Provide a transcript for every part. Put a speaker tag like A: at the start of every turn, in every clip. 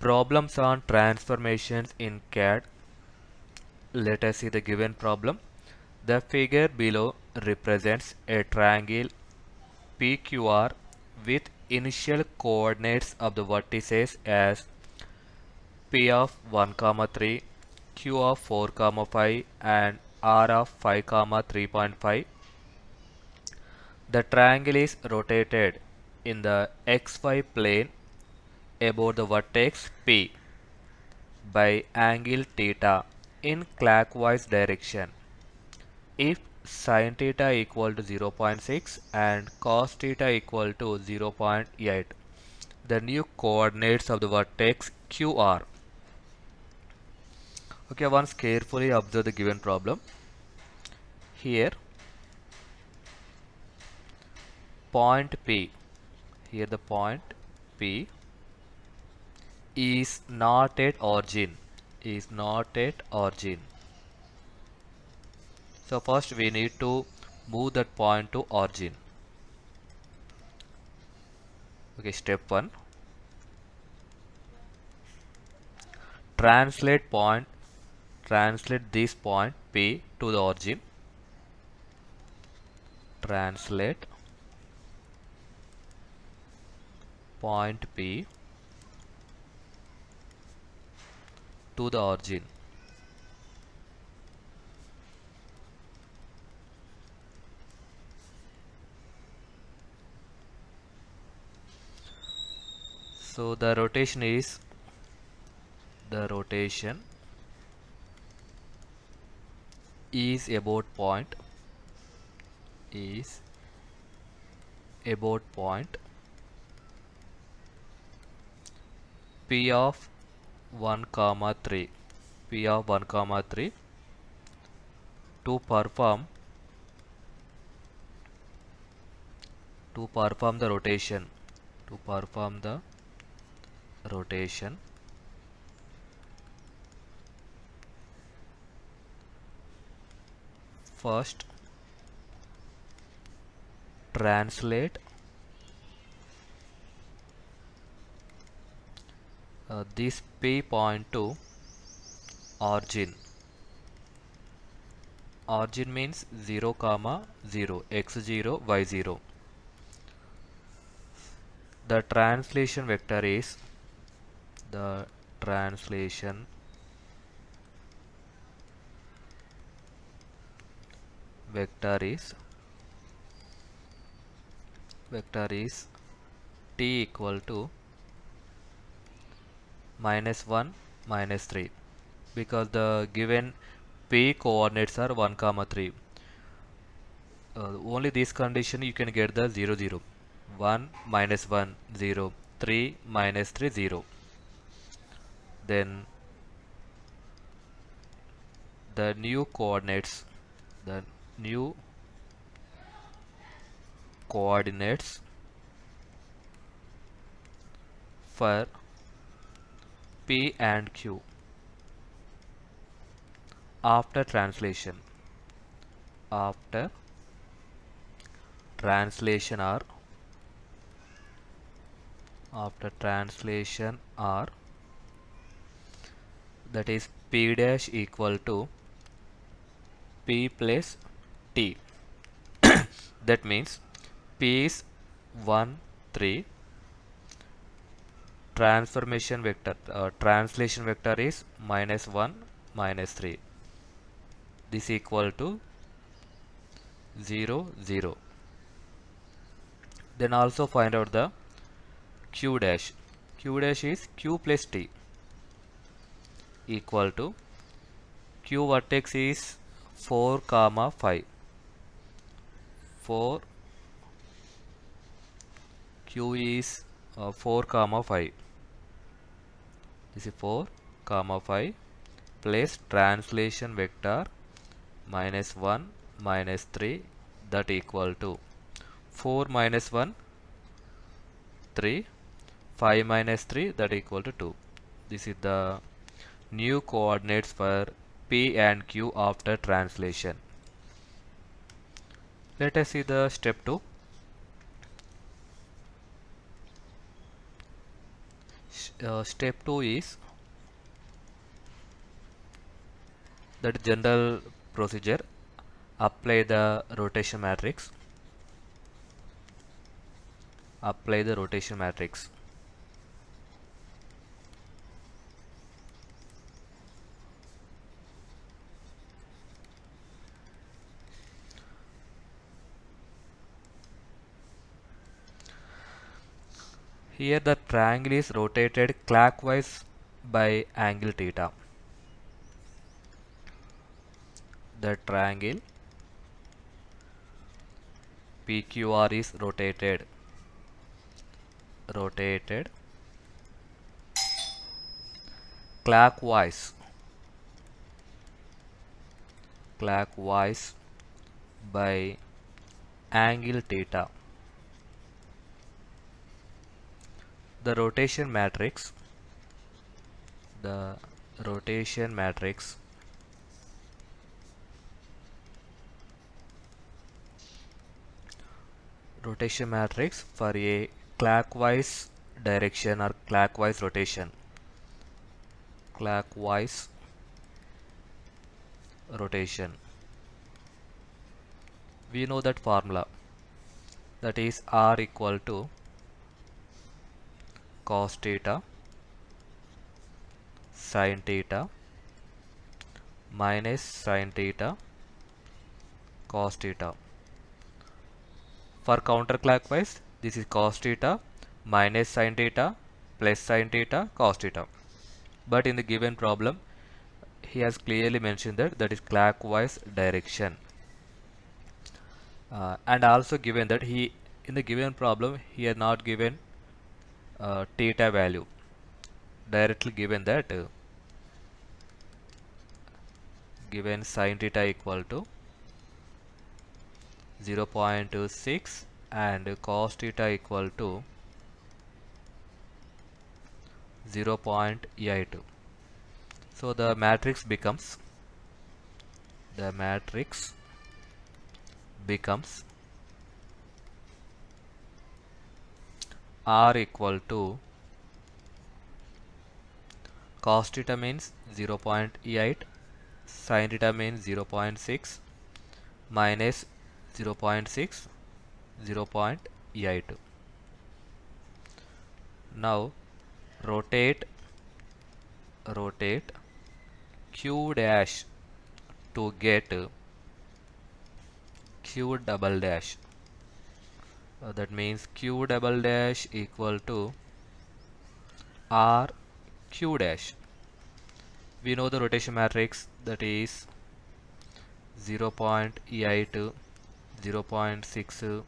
A: Problems on transformations in CAD. Let us see the given problem. The figure below represents a triangle PQR with initial coordinates of the vertices as P of 1, 3, Q of 4, 5 and R of 5, 3.5. The triangle is rotated in the xy plane about the vertex P by angle theta in clockwise direction. If sin theta equal to 0.6 and cos theta equal to 0.8, the new coordinates of the vertex Q are. Okay, once carefully observe the given problem. Here, point P, here the point P is not at origin, is not at origin. So first we need to move that point to origin. Okay, step 1. Translate this point P to the origin. Translate point P to the origin. So the rotation is about point P of 1, 3 to perform the rotation. First translate this P point to origin. Origin means 0, 0, x0, y0. The translation vector is t equal to -1, -3, because the given P coordinates are 1, 3. Only this condition you can get the 0, 0. 1, -1, 0, 3, -3, 0. Then the new coordinates for P and Q after translation are that is P dash equal to P plus T. That means P is 1, 3. Translation vector is -1, -3. This equal to 0, 0. Then also find out the Q dash. Q dash is Q plus T equal to Q vertex is 4, 5. 4 Q is 4, 5. This is 4, 5 plus translation vector -1, -3, that equal to 4 minus 1, 3, 5 minus 3, that equal to 2. This is the new coordinates for P and Q after translation. Let us see the step 2. Step 2 is that general procedure. Apply the rotation matrix. Apply the rotation matrix. Here the triangle is rotated clockwise by angle theta. The triangle PQR is rotated clockwise by angle theta. The rotation matrix rotation matrix for a clockwise direction or clockwise rotation. Clockwise rotation. We know that formula, that is R equal to cos theta sin theta minus sin theta cos theta. For counterclockwise, this is cos theta minus sin theta plus sin theta cos theta. But in the given problem, he has clearly mentioned that is clockwise direction. And also given that in the given problem he has not given theta value. Directly given that given sin theta equal to 0.6 and cos theta equal to 0.8. So the matrix becomes R equal to cos theta means 0.8, sin theta means 0.6 minus 0.6, 0.8. Now rotate Q dash to get Q double dash. That means Q double dash equal to R Q dash. We know the rotation matrix, that is 0.8, 0.6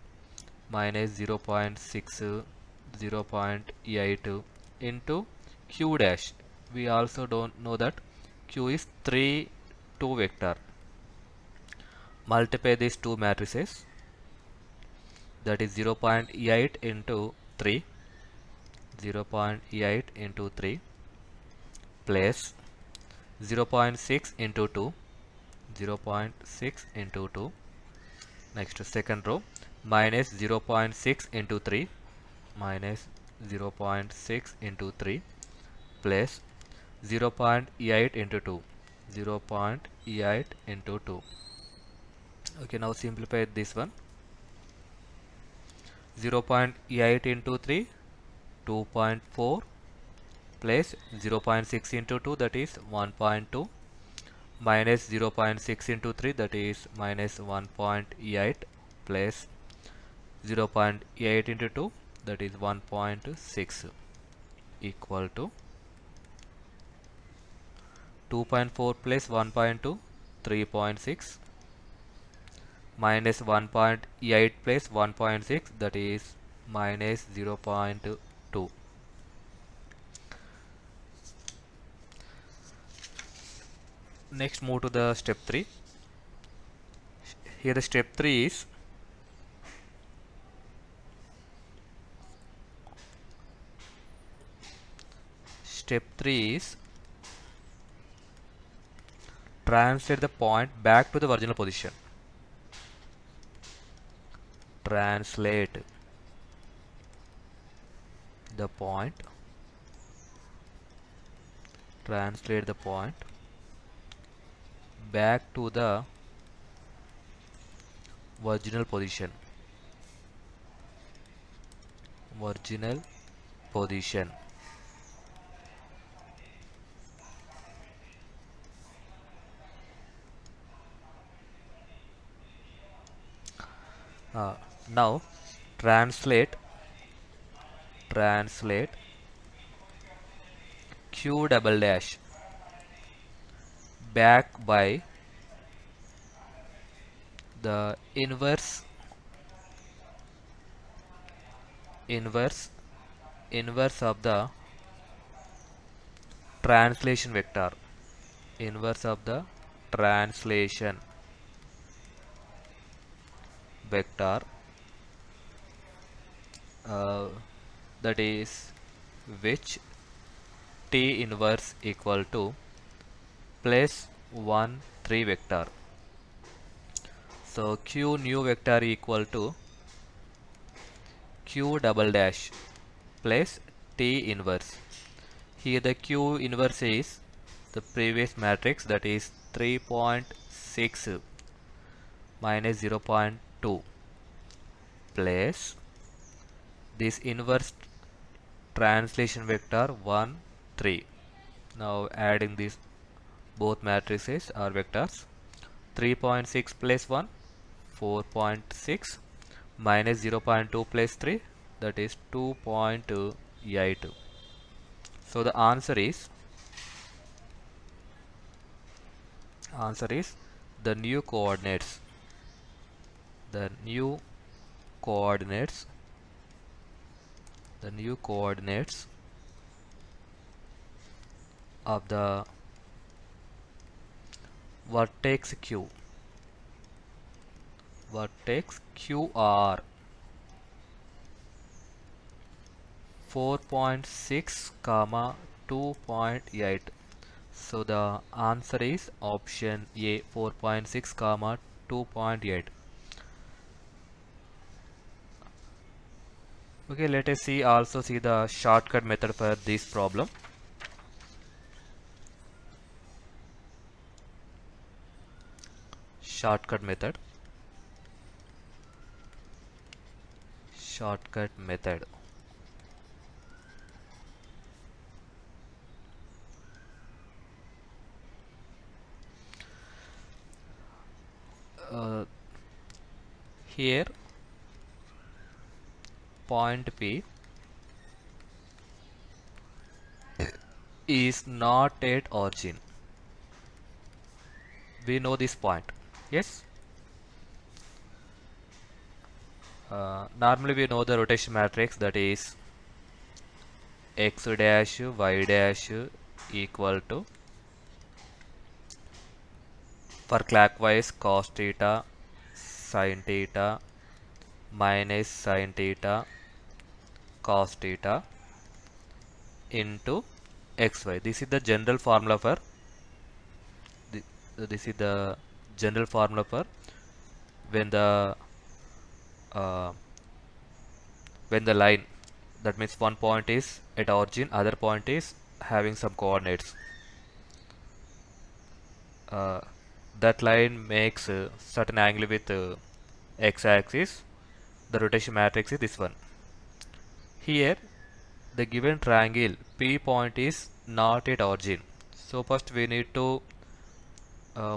A: minus 0.6, 0.8 into Q dash. We also don't know that Q is 3, 2 vector. Multiply these two matrices, that is 0.8 into 3, 0.8 into 3 plus 0.6 into 2, 0.6 into 2. Next second row minus 0.6 into 3, minus 0.6 into 3 plus 0.8 into 2, 0.8 into 2. Okay, now simplify this one. 0.8 into 3, 2.4 plus 0.6 into 2, that is 1.2 minus 0.6 into 3, that is minus 1.8 plus 0.8 into 2, that is 1.6 equal to 2.4 plus 1.2, 3.6 minus 1.8 plus 1.6, that is minus 0.2. Next move to the step 3. Here the step 3 is translate the point back to the original position. Translate the point translate the point back to the original position. Original position. Uh, Now translate q double dash back by the inverse inverse of the translation vector. Inverse of the translation vector, uh, that is which t inverse equal to plus 1 3 vector. So q new vector equal to q double dash plus t inverse. Here the q inverse is the previous matrix, that is 3.6 minus 0.2 plus this inverse translation vector 1 3. Now adding these both matrices or vectors, 3.6 plus 1 4.6 minus 0.2 plus 3, that is 2.8. So the answer is the new coordinates. The new coordinates. The new coordinates of the vertex Q. Vertex Q are 4.6 comma 2.8. So the answer is option A, 4.6 comma 2.8. Okay, let us see the shortcut method for this problem. Shortcut method. Shortcut method. Uh, Here point P is not at origin. We know this point. Yes. Normally we know the rotation matrix, that is x dash y dash equal to, for clockwise, cos theta sin theta minus sin theta cos theta into xy. This is the general formula for the, this is the general formula for when the uh, when the line, that means one point is at origin, other point is having some coordinates. Uh, that line makes a certain angle with x-axis. The rotation matrix is this one. Here the given triangle P point is not at origin. So first we need to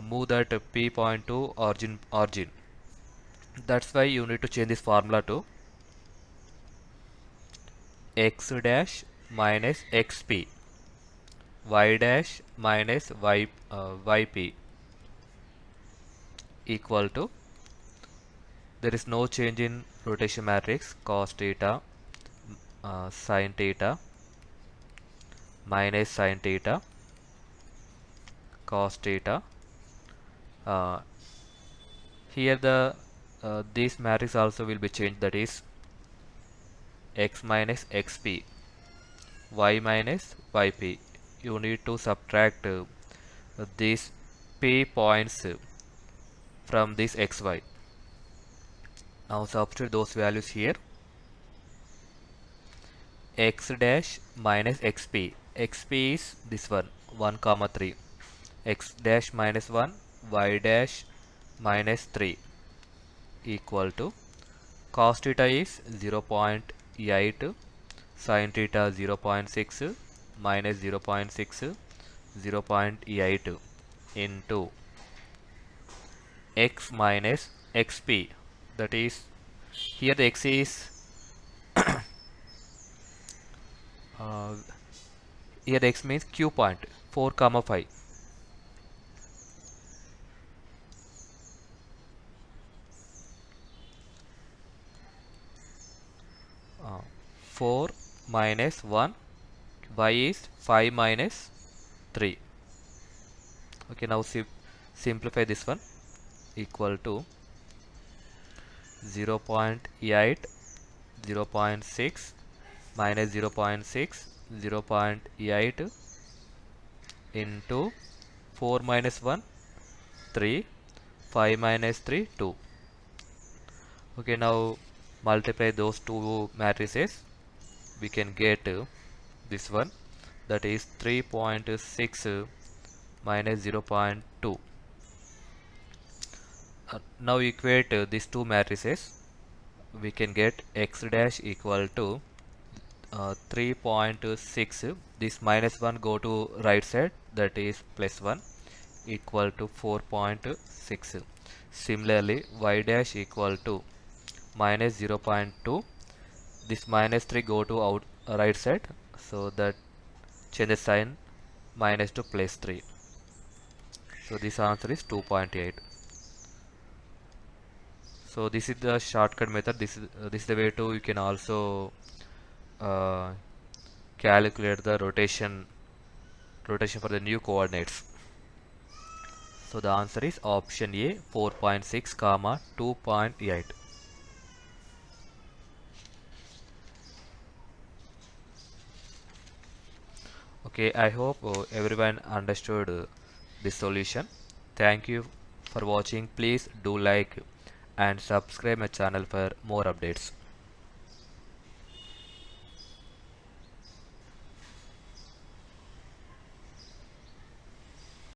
A: move that P point to origin. That's why you need to change this formula to x dash minus xp, y dash minus yp equal to, there is no change in rotation matrix, cos theta sin theta minus sin theta cos theta. Uh, Here the this matrix also will be changed, that is x minus xp, y minus yp. You need to subtract these p points from this xy. Now substitute those values here. X dash minus xp. Xp is this one, 1 comma 3, x dash minus 1, y dash minus 3 equal to cos theta is 0.8, sin theta 0.6 minus 0.6, 0.8 into x minus xp, that is, here the x is uh, here the x means q point 4 comma 5, 4 minus 1, y is 5 minus 3. Okay, now simplify this one, equal to 0.8, 0.6 minus 0.6, 0.8 into 4 minus 1, 3, 5 minus 3, 2. Okay, now multiply those two matrices, we can get this one, that is 3.6 minus 0.2. Now equate these two matrices, we can get x dash equal to 3.6, this minus 1 go to right side, that is plus 1, equal to 4.6. Similarly, y dash equal to minus 0.2, this minus 3 go to right side, so that change the sign, minus to plus 3. So this answer is 2.8. So this is the shortcut method. This is the way to you can also uh, calculate the rotation for the new coordinates. So the answer is option A, 4.6 comma 2.8. Okay, I hope everyone understood this solution. Thank you for watching. Please do like and subscribe my channel for more updates.